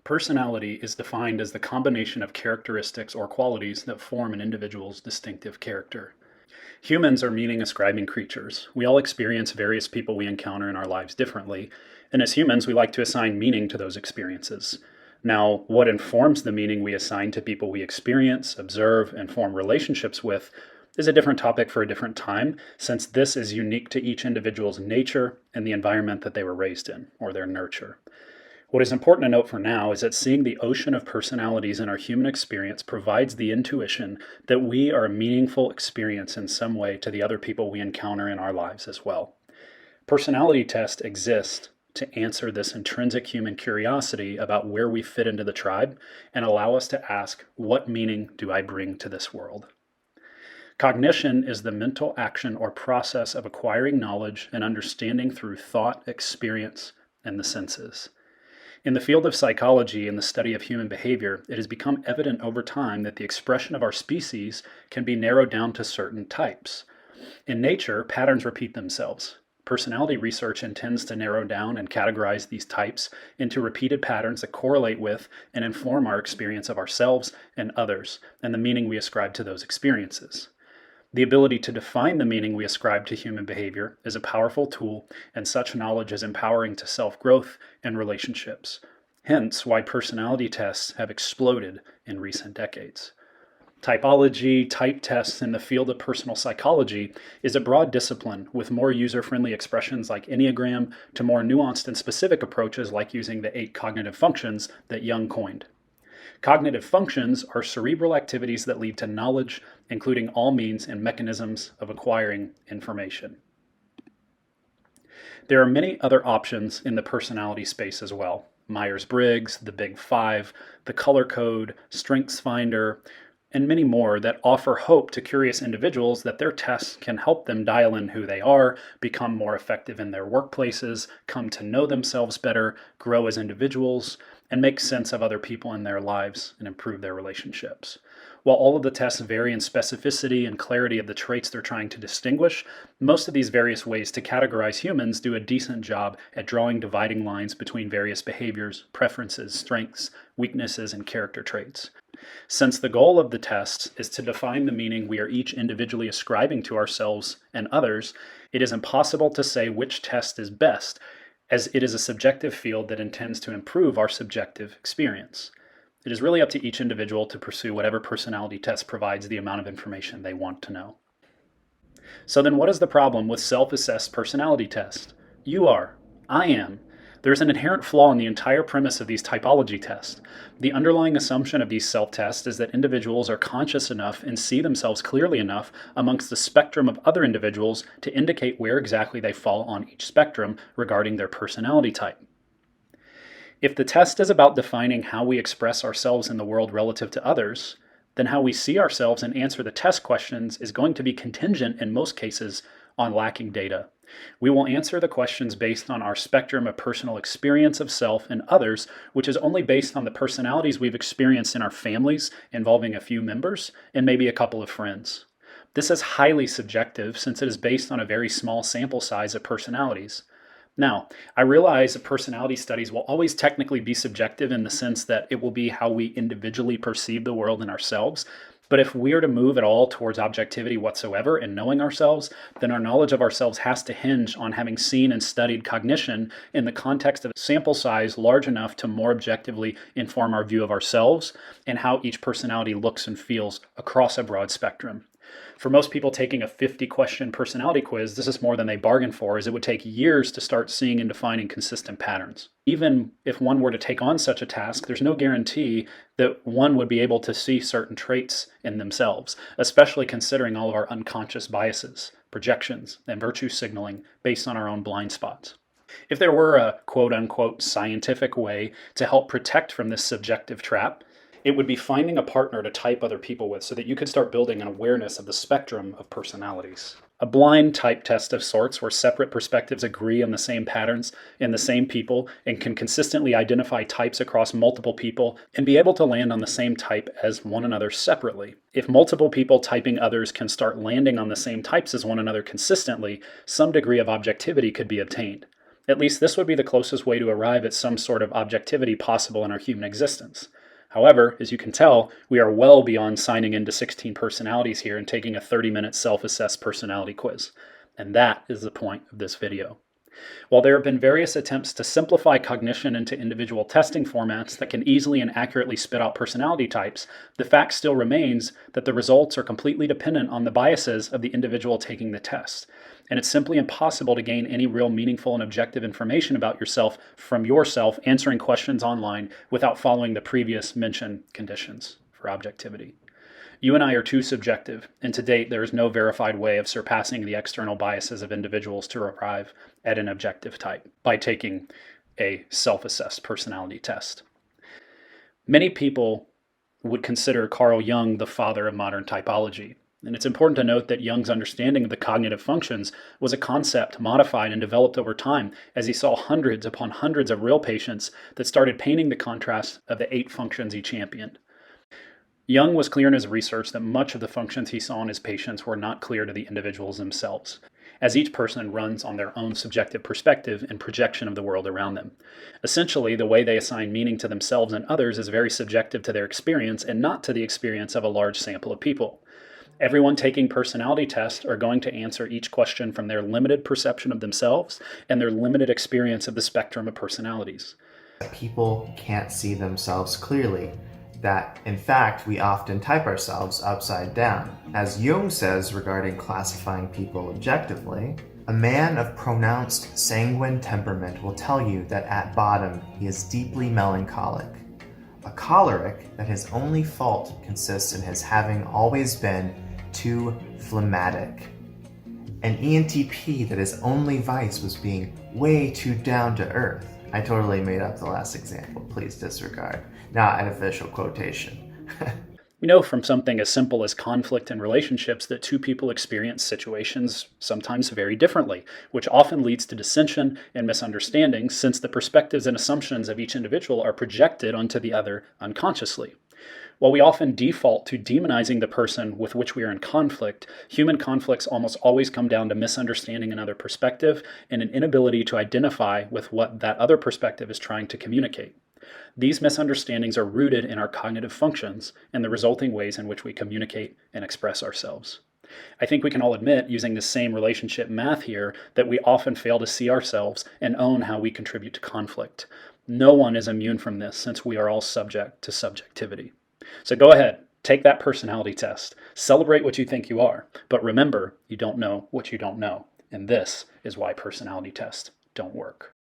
Personality is defined as the combination of characteristics or qualities that form an individual's distinctive character. Humans are meaning-ascribing creatures. We all experience various people we encounter in our lives differently, and as humans, we like to assign meaning to those experiences. Now, what informs the meaning we assign to people we experience, observe, and form relationships with is a different topic for a different time, since this is unique to each individual's nature and the environment that they were raised in, or their nurture. What is important to note for now is that seeing the ocean of personalities in our human experience provides the intuition that we are a meaningful experience in some way to the other people we encounter in our lives as well. Personality tests exist to answer this intrinsic human curiosity about where we fit into the tribe and allow us to ask, what meaning do I bring to this world? Cognition is the mental action or process of acquiring knowledge and understanding through thought, experience, and the senses. In the field of psychology and the study of human behavior, it has become evident over time that the expression of our species can be narrowed down to certain types. In nature, patterns repeat themselves. Personality research intends to narrow down and categorize these types into repeated patterns that correlate with and inform our experience of ourselves and others, and the meaning we ascribe to those experiences. The ability to define the meaning we ascribe to human behavior is a powerful tool, and such knowledge is empowering to self-growth and relationships. Hence, why personality tests have exploded in recent decades. Typology, type tests in the field of personal psychology is a broad discipline with more user-friendly expressions like Enneagram to more nuanced and specific approaches like using the 8 cognitive functions that Jung coined. Cognitive functions are cerebral activities that lead to knowledge, including all means and mechanisms of acquiring information. There are many other options in the personality space as well. Myers-Briggs, the Big Five, the Color Code, StrengthsFinder, and many more that offer hope to curious individuals that their tests can help them dial in who they are, become more effective in their workplaces, come to know themselves better, grow as individuals, and make sense of other people in their lives and improve their relationships. While all of the tests vary in specificity and clarity of the traits they're trying to distinguish, most of these various ways to categorize humans do a decent job at drawing dividing lines between various behaviors, preferences, strengths, weaknesses, and character traits. Since the goal of the tests is to define the meaning we are each individually ascribing to ourselves and others, it is impossible to say which test is best, as it is a subjective field that intends to improve our subjective experience. It is really up to each individual to pursue whatever personality test provides the amount of information they want to know. So then what is the problem with self-assessed personality tests? You are. I am. There's an inherent flaw in the entire premise of these typology tests. The underlying assumption of these self-tests is that individuals are conscious enough and see themselves clearly enough amongst the spectrum of other individuals to indicate where exactly they fall on each spectrum regarding their personality type. If the test is about defining how we express ourselves in the world relative to others, then how we see ourselves and answer the test questions is going to be contingent in most cases on lacking data. We will answer the questions based on our spectrum of personal experience of self and others, which is only based on the personalities we've experienced in our families, involving a few members, and maybe a couple of friends. This is highly subjective since it is based on a very small sample size of personalities. Now, I realize that personality studies will always technically be subjective in the sense that it will be how we individually perceive the world and ourselves. But if we are to move at all towards objectivity whatsoever in knowing ourselves, then our knowledge of ourselves has to hinge on having seen and studied cognition in the context of a sample size large enough to more objectively inform our view of ourselves and how each personality looks and feels across a broad spectrum. For most people taking a 50-question personality quiz, this is more than they bargained for, as it would take years to start seeing and defining consistent patterns. Even if one were to take on such a task, there's no guarantee that one would be able to see certain traits in themselves, especially considering all of our unconscious biases, projections, and virtue signaling based on our own blind spots. If there were a quote-unquote scientific way to help protect from this subjective trap, it would be finding a partner to type other people with so that you could start building an awareness of the spectrum of personalities. A blind type test of sorts where separate perspectives agree on the same patterns in the same people and can consistently identify types across multiple people and be able to land on the same type as one another separately. If multiple people typing others can start landing on the same types as one another consistently, some degree of objectivity could be obtained. At least this would be the closest way to arrive at some sort of objectivity possible in our human existence. However, as you can tell, we are well beyond signing into 16 personalities here and taking a 30-minute self-assessed personality quiz. And that is the point of this video. While there have been various attempts to simplify cognition into individual testing formats that can easily and accurately spit out personality types, the fact still remains that the results are completely dependent on the biases of the individual taking the test. And it's simply impossible to gain any real meaningful and objective information about yourself from yourself answering questions online without following the previous mentioned conditions for objectivity. You and I are too subjective, and to date there is no verified way of surpassing the external biases of individuals to arrive at an objective type by taking a self-assessed personality test. Many people would consider Carl Jung the father of modern typology, and it's important to note that Jung's understanding of the cognitive functions was a concept modified and developed over time as he saw hundreds upon hundreds of real patients that started painting the contrast of the 8 functions he championed. Jung was clear in his research that much of the functions he saw in his patients were not clear to the individuals themselves, as each person runs on their own subjective perspective and projection of the world around them. Essentially, the way they assign meaning to themselves and others is very subjective to their experience and not to the experience of a large sample of people. Everyone taking personality tests are going to answer each question from their limited perception of themselves and their limited experience of the spectrum of personalities. People can't see themselves clearly. That, in fact, we often type ourselves upside down. As Jung says regarding classifying people objectively, a man of pronounced sanguine temperament will tell you that at bottom he is deeply melancholic. A choleric that his only fault consists in his having always been too phlegmatic. An ENTP that his only vice was being way too down to earth. I totally made up the last example, please disregard. Not an official quotation. We know from something as simple as conflict in relationships that two people experience situations sometimes very differently, which often leads to dissension and misunderstandings since the perspectives and assumptions of each individual are projected onto the other unconsciously. While we often default to demonizing the person with which we are in conflict, human conflicts almost always come down to misunderstanding another perspective and an inability to identify with what that other perspective is trying to communicate. These misunderstandings are rooted in our cognitive functions and the resulting ways in which we communicate and express ourselves. I think we can all admit, using the same relationship math here, that we often fail to see ourselves and own how we contribute to conflict. No one is immune from this since we are all subject to subjectivity. So go ahead, take that personality test, celebrate what you think you are, but remember, you don't know what you don't know. And this is why personality tests don't work.